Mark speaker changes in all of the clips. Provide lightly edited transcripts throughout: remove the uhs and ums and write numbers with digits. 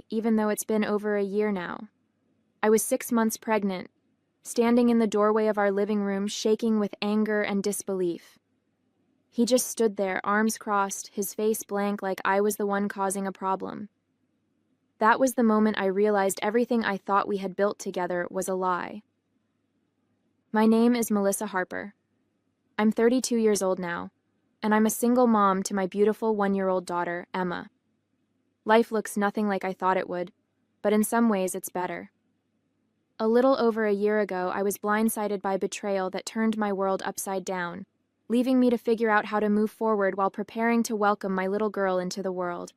Speaker 1: even though it's been over a year now. I was 6 months pregnant, standing in the doorway of our living room, shaking with anger and disbelief. He just stood there, arms crossed, his face blank, like I was the one causing a problem. That was the moment I realized everything I thought we had built together was a lie. My name is Melissa Harper. I'm 32 years old now, and I'm a single mom to my beautiful 1-year-old daughter, Emma. Life looks nothing like I thought it would, but in some ways it's better. A little over a year ago, I was blindsided by betrayal that turned my world upside down, leaving me to figure out how to move forward while preparing to welcome my little girl into the world.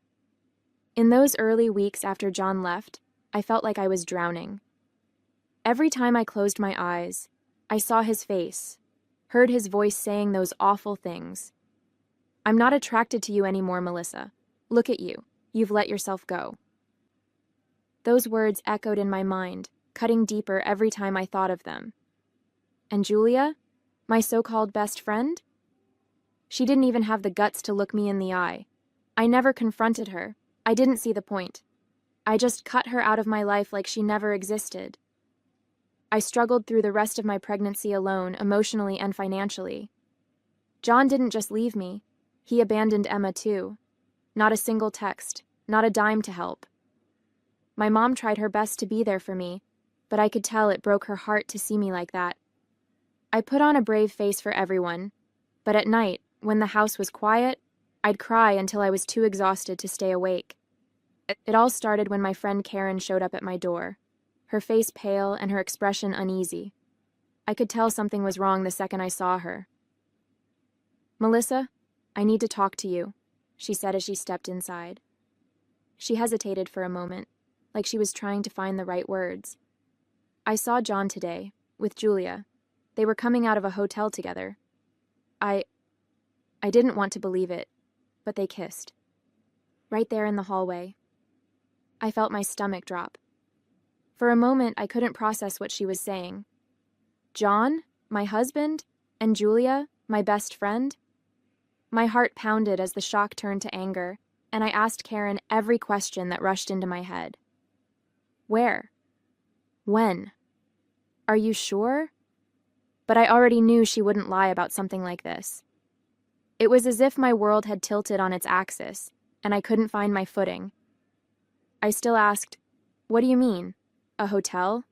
Speaker 1: In those early weeks after John left, I felt like I was drowning. Every time I closed my eyes, I saw his face, heard his voice saying those awful things. "I'm not attracted to you anymore, Melissa. Look at you. You've let yourself go." Those words echoed in my mind, cutting deeper every time I thought of them. And Julia, my so-called best friend? She didn't even have the guts to look me in the eye. I never confronted her. I didn't see the point. I just cut her out of my life like she never existed. I struggled through the rest of my pregnancy alone, emotionally and financially. John didn't just leave me. He abandoned Emma too. Not a single text, not a dime to help. My mom tried her best to be there for me, but I could tell it broke her heart to see me like that. I put on a brave face for everyone, but at night, when the house was quiet, I'd cry until I was too exhausted to stay awake. It all started when my friend Karen showed up at my door, her face pale and her expression uneasy. I could tell something was wrong the second I saw her. "Melissa, I need to talk to you," she said as she stepped inside. She hesitated for a moment, like she was trying to find the right words. "I saw John today, with Julia. They were coming out of a hotel together. I didn't want to believe it, but they kissed. Right there in the hallway." I felt my stomach drop. For a moment, I couldn't process what she was saying. John, my husband, and Julia, my best friend? My heart pounded as the shock turned to anger, and I asked Karen every question that rushed into my head. Where? When? Are you sure? But I already knew she wouldn't lie about something like this. It was as if my world had tilted on its axis, and I couldn't find my footing. I still asked, "What do you mean? A hotel?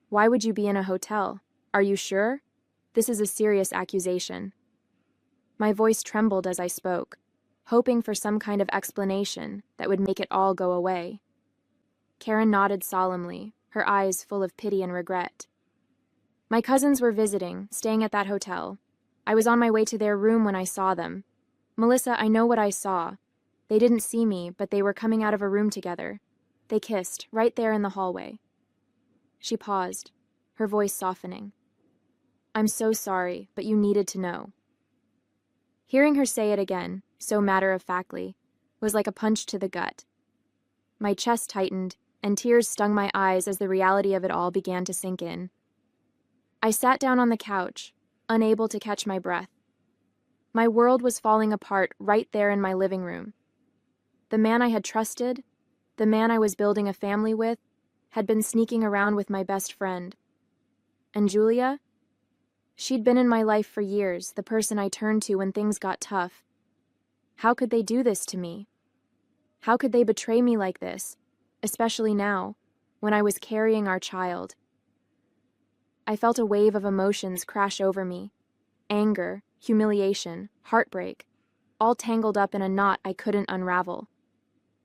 Speaker 1: Why would you be in a hotel? Are you sure? This is a serious accusation." My voice trembled as I spoke, hoping for some kind of explanation that would make it all go away. Karen nodded solemnly, her eyes full of pity and regret. "My cousins were visiting, staying at that hotel. I was on my way to their room when I saw them. Melissa, I know what I saw. They didn't see me, but they were coming out of a room together. They kissed, right there in the hallway." She paused, her voice softening. "I'm so sorry, but you needed to know." Hearing her say it again, so matter-of-factly, was like a punch to the gut. My chest tightened, and tears stung my eyes as the reality of it all began to sink in. I sat down on the couch, unable to catch my breath. My world was falling apart right there in my living room. The man I had trusted, the man I was building a family with, had been sneaking around with my best friend. And Julia? She'd been in my life for years, the person I turned to when things got tough. How could they do this to me? How could they betray me like this, especially now, when I was carrying our child? I felt a wave of emotions crash over me. Anger, humiliation, heartbreak, all tangled up in a knot I couldn't unravel.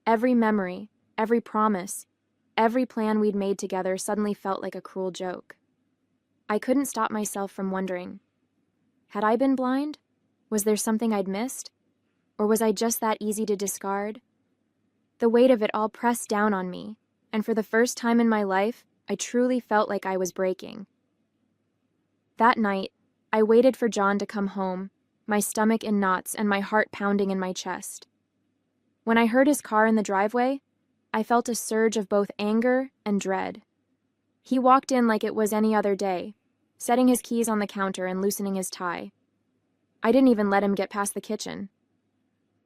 Speaker 1: Every memory, every promise, every plan we'd made together suddenly felt like a cruel joke. I couldn't stop myself from wondering, had I been blind? Was there something I'd missed? Or was I just that easy to discard? The weight of it all pressed down on me, and for the first time in my life, I truly felt like I was breaking. That night, I waited for John to come home, my stomach in knots and my heart pounding in my chest. When I heard his car in the driveway, I felt a surge of both anger and dread. He walked in like it was any other day, setting his keys on the counter and loosening his tie. I didn't even let him get past the kitchen.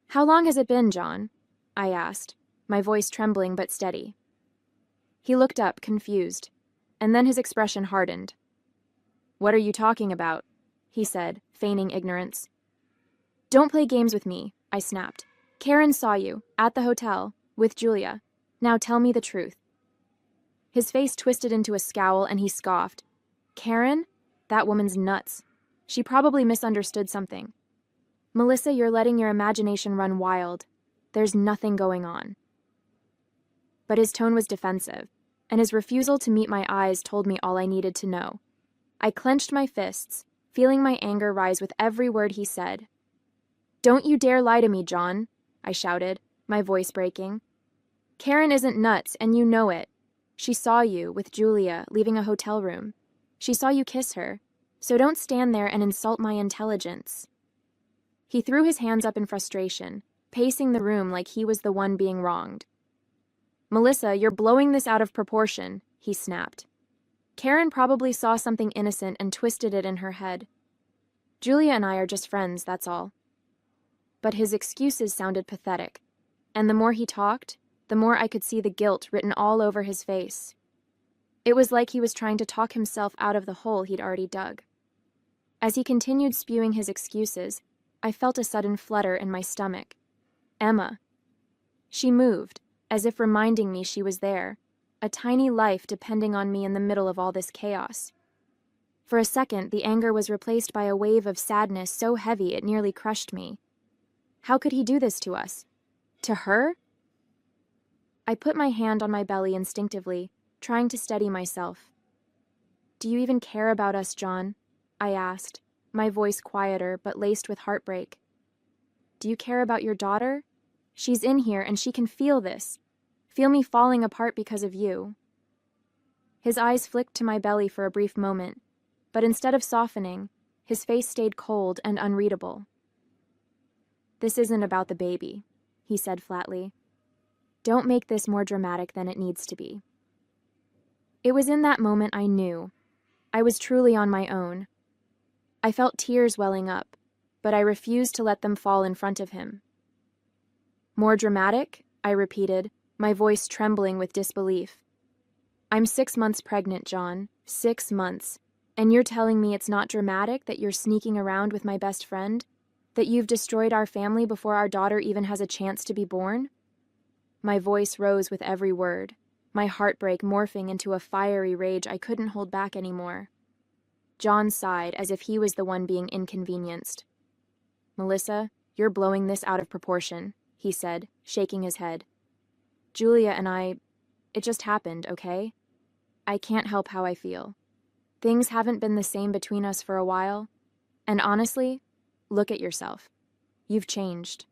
Speaker 1: "How long has it been, John?" I asked, my voice trembling but steady. He looked up, confused, and then his expression hardened. "What are you talking about?" he said, feigning ignorance. "Don't play games with me," I snapped. "Karen saw you, at the hotel, with Julia. Now tell me the truth." His face twisted into a scowl and he scoffed. "Karen? That woman's nuts. She probably misunderstood something. Melissa, you're letting your imagination run wild. There's nothing going on." But his tone was defensive, and his refusal to meet my eyes told me all I needed to know. I clenched my fists, feeling my anger rise with every word he said. "Don't you dare lie to me, John," I shouted, my voice breaking. "Karen isn't nuts, and you know it. She saw you, with Julia, leaving a hotel room. She saw you kiss her, so don't stand there and insult my intelligence." He threw his hands up in frustration, pacing the room like he was the one being wronged. "Melissa, you're blowing this out of proportion," he snapped. "Karen probably saw something innocent and twisted it in her head. Julia and I are just friends, that's all." But his excuses sounded pathetic, and the more he talked, the more I could see the guilt written all over his face. It was like he was trying to talk himself out of the hole he'd already dug. As he continued spewing his excuses, I felt a sudden flutter in my stomach. Emma. She moved, as if reminding me she was there, a tiny life depending on me in the middle of all this chaos. For a second, the anger was replaced by a wave of sadness so heavy it nearly crushed me. How could he do this to us? To her? I put my hand on my belly instinctively, trying to steady myself. "Do you even care about us, John?" I asked, my voice quieter but laced with heartbreak. "Do you care about your daughter? She's in here and she can feel this. Feel me falling apart because of you." His eyes flicked to my belly for a brief moment, but instead of softening, his face stayed cold and unreadable. "This isn't about the baby," he said flatly. "Don't make this more dramatic than it needs to be." It was in that moment I knew. I was truly on my own. I felt tears welling up, but I refused to let them fall in front of him. "More dramatic?" I repeated, my voice trembling with disbelief. "I'm 6 months pregnant, John. 6 months. And you're telling me it's not dramatic that you're sneaking around with my best friend? That you've destroyed our family before our daughter even has a chance to be born?" My voice rose with every word, my heartbreak morphing into a fiery rage I couldn't hold back anymore. John sighed as if he was the one being inconvenienced. "Melissa, you're blowing this out of proportion," he said, shaking his head. "Julia and it just happened, okay? I can't help how I feel. Things haven't been the same between us for a while, and honestly, look at yourself. You've changed."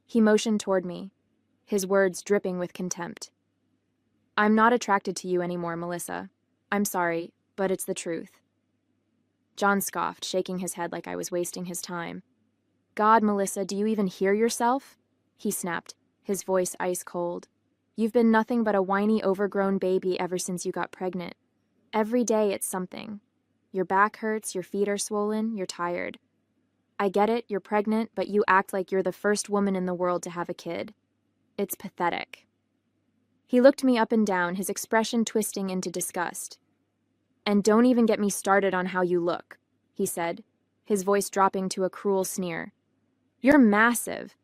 Speaker 1: He motioned toward me, his words dripping with contempt. "I'm not attracted to you anymore, Melissa. I'm sorry, but it's the truth." John scoffed, shaking his head like I was wasting his time. "God, Melissa, do you even hear yourself?" he snapped, his voice ice cold. "You've been nothing but a whiny, overgrown baby ever since you got pregnant. Every day it's something. Your back hurts, your feet are swollen, you're tired. I get it, you're pregnant, but you act like you're the first woman in the world to have a kid. It's pathetic." He looked me up and down, his expression twisting into disgust. "And don't even get me started on how you look," he said, his voice dropping to a cruel sneer. "You're massive.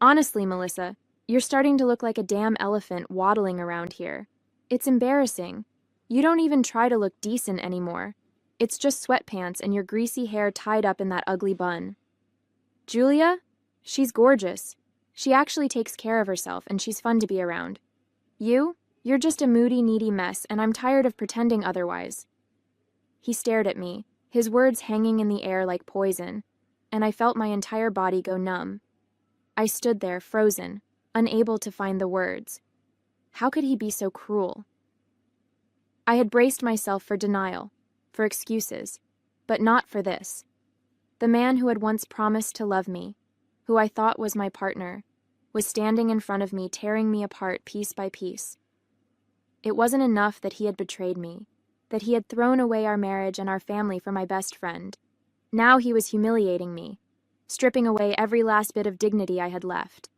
Speaker 1: Honestly, Melissa, you're starting to look like a damn elephant waddling around here. It's embarrassing. You don't even try to look decent anymore. It's just sweatpants and your greasy hair tied up in that ugly bun. Julia? She's gorgeous. She actually takes care of herself and she's fun to be around. You're just a moody, needy mess, and I'm tired of pretending otherwise." He stared at me, his words hanging in the air like poison, and I felt my entire body go numb. I stood there, frozen, unable to find the words. How could he be so cruel? I had braced myself for denial, for excuses, but not for this. The man who had once promised to love me, who I thought was my partner, was standing in front of me, tearing me apart piece by piece. It wasn't enough that he had betrayed me, that he had thrown away our marriage and our family for my best friend. Now he was humiliating me, stripping away every last bit of dignity I had left.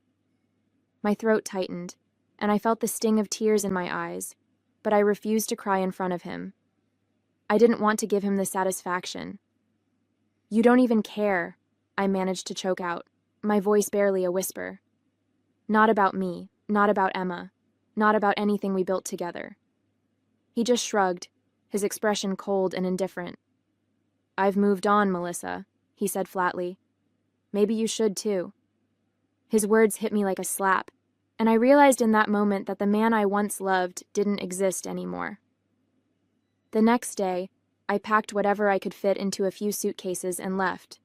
Speaker 1: My throat tightened, and I felt the sting of tears in my eyes, but I refused to cry in front of him. I didn't want to give him the satisfaction. "You don't even care," I managed to choke out, my voice barely a whisper. "Not about me, not about Emma, not about anything we built together." He just shrugged, his expression cold and indifferent. "I've moved on, Melissa," he said flatly. "Maybe you should too." His words hit me like a slap, and I realized in that moment that the man I once loved didn't exist anymore. The next day, I packed whatever I could fit into a few suitcases and left.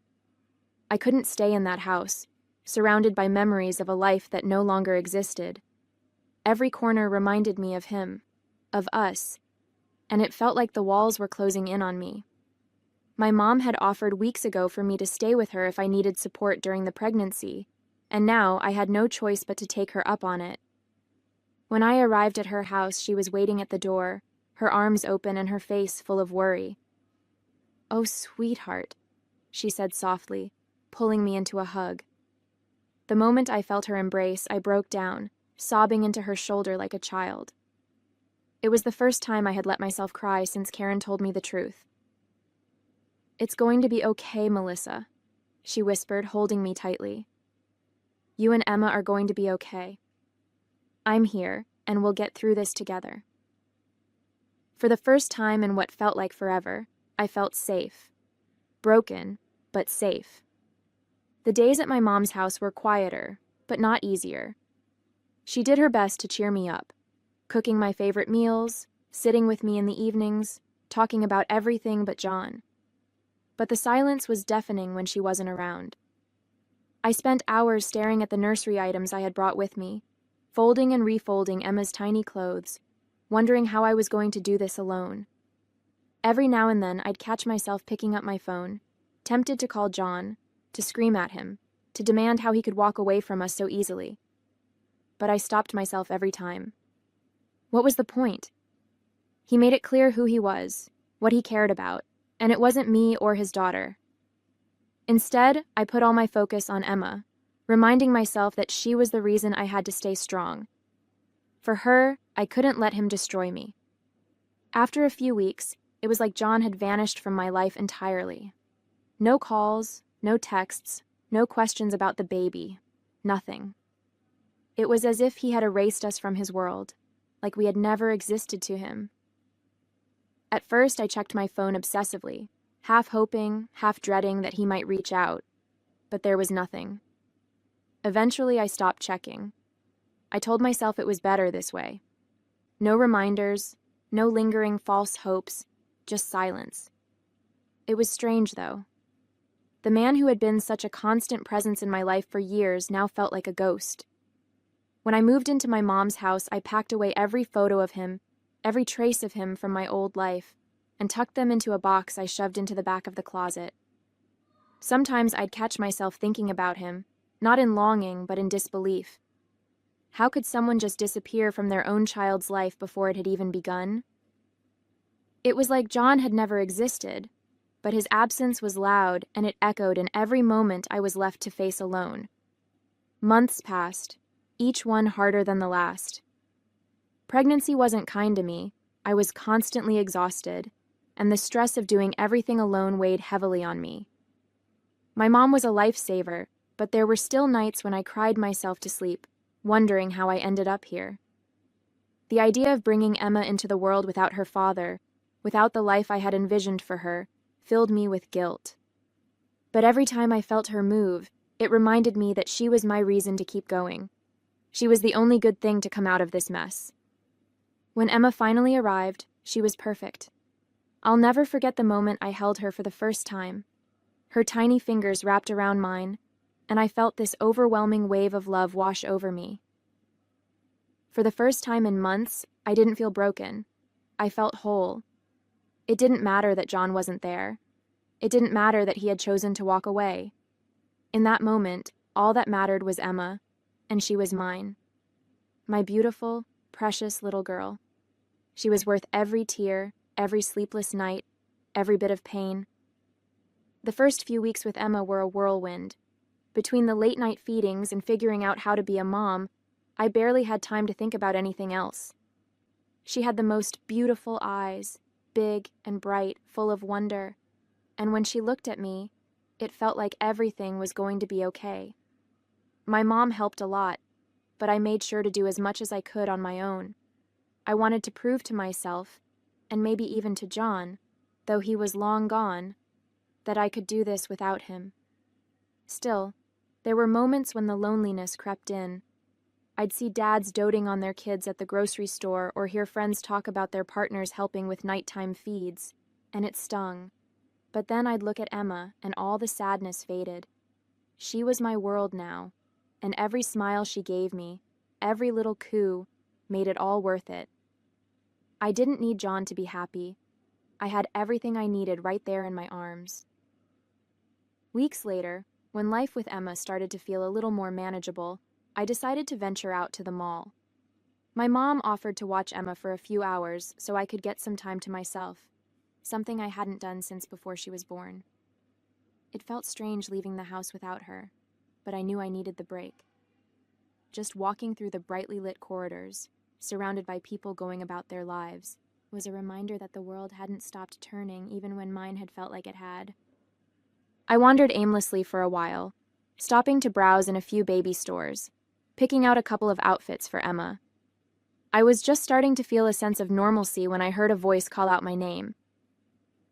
Speaker 1: I couldn't stay in that house, surrounded by memories of a life that no longer existed. Every corner reminded me of him, of us, and it felt like the walls were closing in on me. My mom had offered weeks ago for me to stay with her if I needed support during the pregnancy, and now I had no choice but to take her up on it. When I arrived at her house, she was waiting at the door, her arms open and her face full of worry. "Oh, sweetheart," she said softly, pulling me into a hug. The moment I felt her embrace, I broke down, sobbing into her shoulder like a child. It was the first time I had let myself cry since Karen told me the truth. "It's going to be okay, Melissa," she whispered, holding me tightly. "You and Emma are going to be okay. I'm here, and we'll get through this together." For the first time in what felt like forever, I felt safe. Broken, but safe. The days at my mom's house were quieter, but not easier. She did her best to cheer me up, cooking my favorite meals, sitting with me in the evenings, talking about everything but John. But the silence was deafening when she wasn't around. I spent hours staring at the nursery items I had brought with me, folding and refolding Emma's tiny clothes, wondering how I was going to do this alone. Every now and then, I'd catch myself picking up my phone, tempted to call John, to scream at him, to demand how he could walk away from us so easily. But I stopped myself every time. What was the point? He made it clear who he was, what he cared about, and it wasn't me or his daughter. Instead, I put all my focus on Emma, reminding myself that she was the reason I had to stay strong. For her, I couldn't let him destroy me. After a few weeks, it was like John had vanished from my life entirely. No calls, no texts, no questions about the baby, nothing. It was as if he had erased us from his world, like we had never existed to him. At first, I checked my phone obsessively, half hoping, half dreading that he might reach out, but there was nothing. Eventually, I stopped checking. I told myself it was better this way. No reminders, no lingering false hopes, just silence. It was strange, though. The man who had been such a constant presence in my life for years now felt like a ghost. When I moved into my mom's house, I packed away every photo of him, every trace of him from my old life, and tucked them into a box I shoved into the back of the closet. Sometimes I'd catch myself thinking about him, not in longing, but in disbelief. How could someone just disappear from their own child's life before it had even begun? It was like John had never existed, but his absence was loud and it echoed in every moment I was left to face alone. Months passed, each one harder than the last. Pregnancy wasn't kind to me. I was constantly exhausted, and the stress of doing everything alone weighed heavily on me. My mom was a lifesaver, but there were still nights when I cried myself to sleep, wondering how I ended up here. The idea of bringing Emma into the world without her father, without the life I had envisioned for her, filled me with guilt. But every time I felt her move, it reminded me that she was my reason to keep going. She was the only good thing to come out of this mess. When Emma finally arrived, she was perfect. I'll never forget the moment I held her for the first time. Her tiny fingers wrapped around mine, and I felt this overwhelming wave of love wash over me. For the first time in months, I didn't feel broken. I felt whole. It didn't matter that John wasn't there. It didn't matter that he had chosen to walk away. In that moment, all that mattered was Emma, and she was mine. My beautiful, precious little girl. She was worth every tear, every sleepless night, every bit of pain. The first few weeks with Emma were a whirlwind. Between the late-night feedings and figuring out how to be a mom, I barely had time to think about anything else. She had the most beautiful eyes, big and bright, full of wonder, and when she looked at me, it felt like everything was going to be okay. My mom helped a lot, but I made sure to do as much as I could on my own. I wanted to prove to myself, and maybe even to John, though he was long gone, that I could do this without him. Still, there were moments when the loneliness crept in. I'd see dads doting on their kids at the grocery store or hear friends talk about their partners helping with nighttime feeds, and it stung. But then I'd look at Emma, and all the sadness faded. She was my world now, and every smile she gave me, every little coo, made it all worth it. I didn't need John to be happy. I had everything I needed right there in my arms. Weeks later, when life with Emma started to feel a little more manageable, I decided to venture out to the mall. My mom offered to watch Emma for a few hours so I could get some time to myself, something I hadn't done since before she was born. It felt strange leaving the house without her, but I knew I needed the break. Just walking through the brightly lit corridors, surrounded by people going about their lives, was a reminder that the world hadn't stopped turning even when mine had felt like it had. I wandered aimlessly for a while, stopping to browse in a few baby stores, picking out a couple of outfits for Emma. I was just starting to feel a sense of normalcy when I heard a voice call out my name.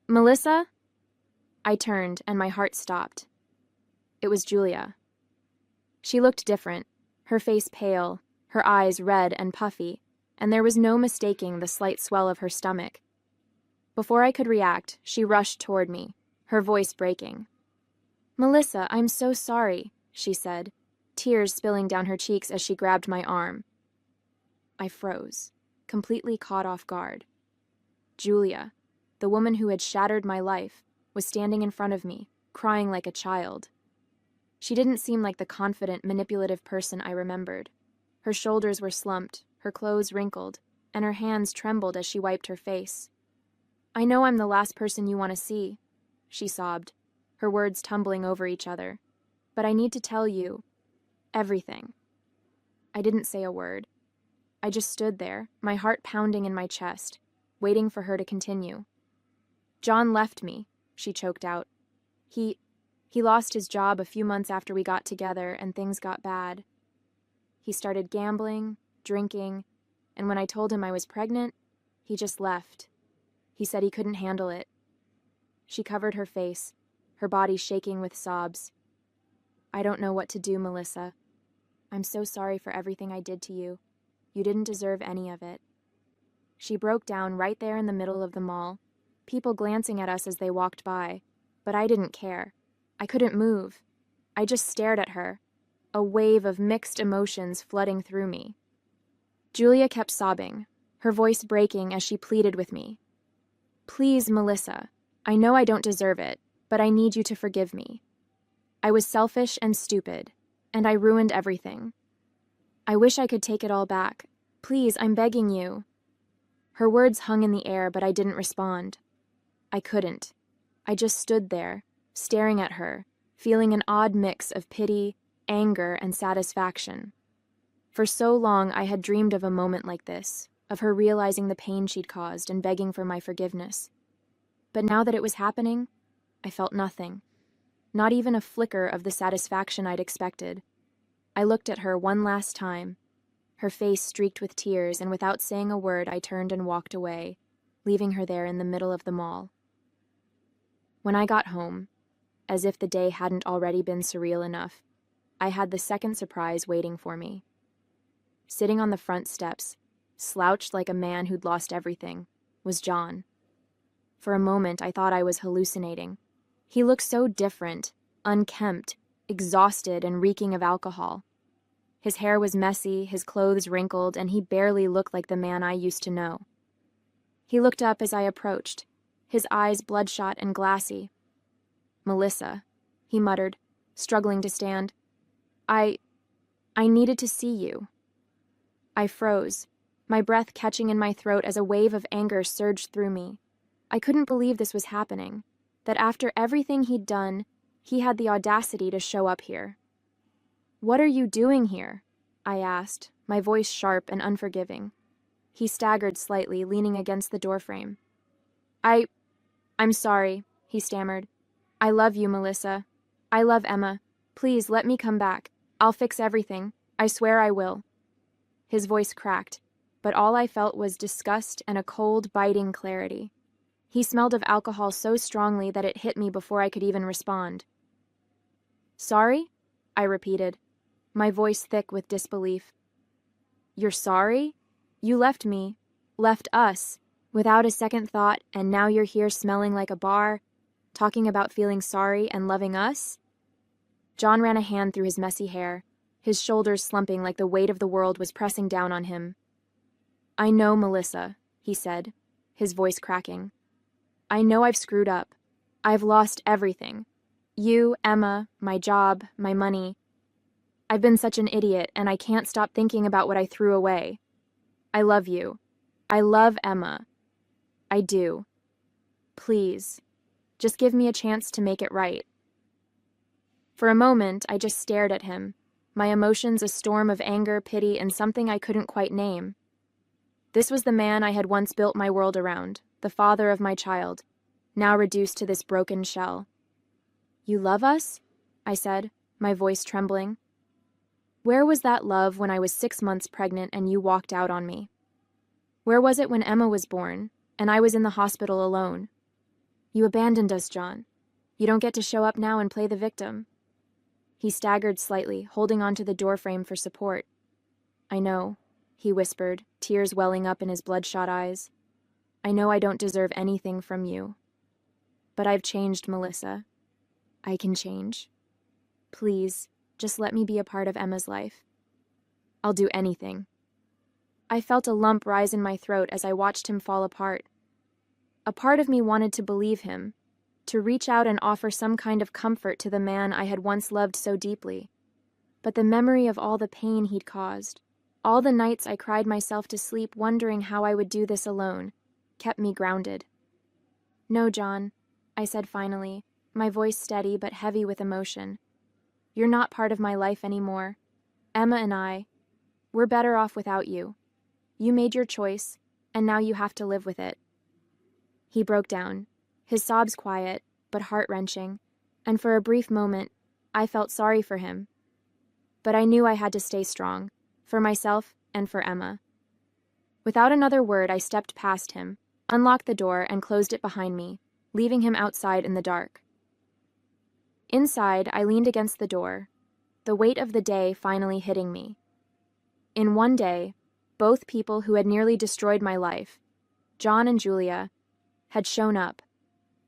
Speaker 1: "Melissa?" I turned, and my heart stopped. It was Julia. She looked different, her face pale, her eyes red and puffy, and there was no mistaking the slight swell of her stomach. Before I could react, she rushed toward me, her voice breaking. "Melissa, I'm so sorry," she said, tears spilling down her cheeks as she grabbed my arm. I froze, completely caught off guard. Julia, the woman who had shattered my life, was standing in front of me, crying like a child. She didn't seem like the confident, manipulative person I remembered. Her shoulders were slumped, her clothes wrinkled, and her hands trembled as she wiped her face. "I know I'm the last person you want to see," she sobbed, her words tumbling over each other. "But I need to tell you everything." I didn't say a word. I just stood there, my heart pounding in my chest, waiting for her to continue. "John left me," she choked out. He lost his job a few months after we got together and things got bad. He started gambling, drinking, and when I told him I was pregnant, he just left. He said he couldn't handle it." She covered her face, her body shaking with sobs. "I don't know what to do, Melissa. I'm so sorry for everything I did to you. You didn't deserve any of it." She broke down right there in the middle of the mall, people glancing at us as they walked by, but I didn't care. I couldn't move. I just stared at her, a wave of mixed emotions flooding through me. Julia kept sobbing, her voice breaking as she pleaded with me. "Please, Melissa, I know I don't deserve it, but I need you to forgive me. I was selfish and stupid, and I ruined everything. I wish I could take it all back. Please, I'm begging you." Her words hung in the air, but I didn't respond. I couldn't. I just stood there, staring at her, feeling an odd mix of pity, anger, and satisfaction. For so long I had dreamed of a moment like this, of her realizing the pain she'd caused and begging for my forgiveness. But now that it was happening, I felt nothing. Not even a flicker of the satisfaction I'd expected. I looked at her one last time, her face streaked with tears, and without saying a word I turned and walked away, leaving her there in the middle of the mall. When I got home, as if the day hadn't already been surreal enough, I had the second surprise waiting for me. Sitting on the front steps, slouched like a man who'd lost everything, was John. For a moment I thought I was hallucinating. He looked so different, unkempt, exhausted, and reeking of alcohol. His hair was messy, his clothes wrinkled, and he barely looked like the man I used to know. He looked up as I approached, his eyes bloodshot and glassy. "Melissa," he muttered, struggling to stand. I needed to see you." I froze, my breath catching in my throat as a wave of anger surged through me. I couldn't believe this was happening, that after everything he'd done, he had the audacity to show up here. "What are you doing here?" I asked, my voice sharp and unforgiving. He staggered slightly, leaning against the doorframe. I'm sorry, he stammered. I love you, Melissa. I love Emma. Please let me come back. I'll fix everything. I swear I will. His voice cracked, but all I felt was disgust and a cold, biting clarity. He smelled of alcohol so strongly that it hit me before I could even respond. Sorry? I repeated, my voice thick with disbelief. You're sorry? You left me, left us, without a second thought, and now you're here smelling like a bar, talking about feeling sorry and loving us? John ran a hand through his messy hair, his shoulders slumping like the weight of the world was pressing down on him. I know, Melissa, he said, his voice cracking. I know I've screwed up. I've lost everything. You, Emma, my job, my money. I've been such an idiot, and I can't stop thinking about what I threw away. I love you. I love Emma. I do. Please, just give me a chance to make it right. For a moment, I just stared at him, my emotions a storm of anger, pity, and something I couldn't quite name. This was the man I had once built my world around, the father of my child, now reduced to this broken shell. You love us? I said, my voice trembling. Where was that love when I was 6 months pregnant and you walked out on me? Where was it when Emma was born and I was in the hospital alone? You abandoned us, John. You don't get to show up now and play the victim. He staggered slightly, holding onto the doorframe for support. I know, he whispered, tears welling up in his bloodshot eyes. I know I don't deserve anything from you. But I've changed, Melissa. I can change. Please, just let me be a part of Emma's life. I'll do anything. I felt a lump rise in my throat as I watched him fall apart. A part of me wanted to believe him, to reach out and offer some kind of comfort to the man I had once loved so deeply. But the memory of all the pain he'd caused, all the nights I cried myself to sleep wondering how I would do this alone, kept me grounded. No, John, I said finally, my voice steady but heavy with emotion. You're not part of my life anymore. Emma and we're better off without you. You made your choice, and now you have to live with it. He broke down, his sobs quiet, but heart-wrenching, and for a brief moment, I felt sorry for him. But I knew I had to stay strong, for myself and for Emma. Without another word, I stepped past him, unlocked the door, and closed it behind me, leaving him outside in the dark. Inside, I leaned against the door, the weight of the day finally hitting me. In one day, both people who had nearly destroyed my life, John and Julia, had shown up,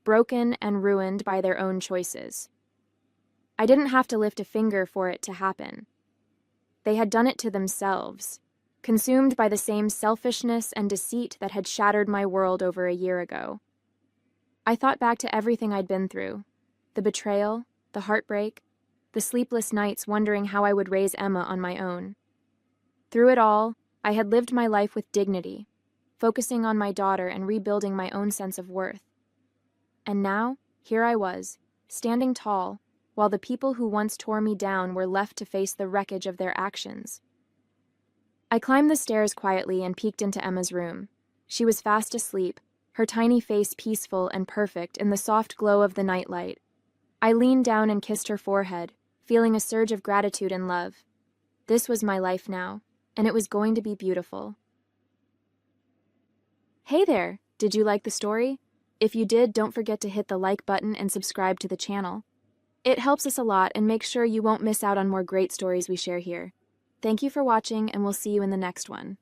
Speaker 1: broken and ruined by their own choices. I didn't have to lift a finger for it to happen. They had done it to themselves, consumed by the same selfishness and deceit that had shattered my world over a year ago. I thought back to everything I'd been through, the betrayal, the heartbreak, the sleepless nights wondering how I would raise Emma on my own. Through it all, I had lived my life with dignity, focusing on my daughter and rebuilding my own sense of worth. And now, here I was, standing tall, while the people who once tore me down were left to face the wreckage of their actions. I climbed the stairs quietly and peeked into Emma's room. She was fast asleep, her tiny face peaceful and perfect in the soft glow of the nightlight. I leaned down and kissed her forehead, feeling a surge of gratitude and love. This was my life now, and it was going to be beautiful. Hey there! Did you like the story? If you did, don't forget to hit the like button and subscribe to the channel. It helps us a lot and makes sure you won't miss out on more great stories we share here. Thank you for watching, and we'll see you in the next one.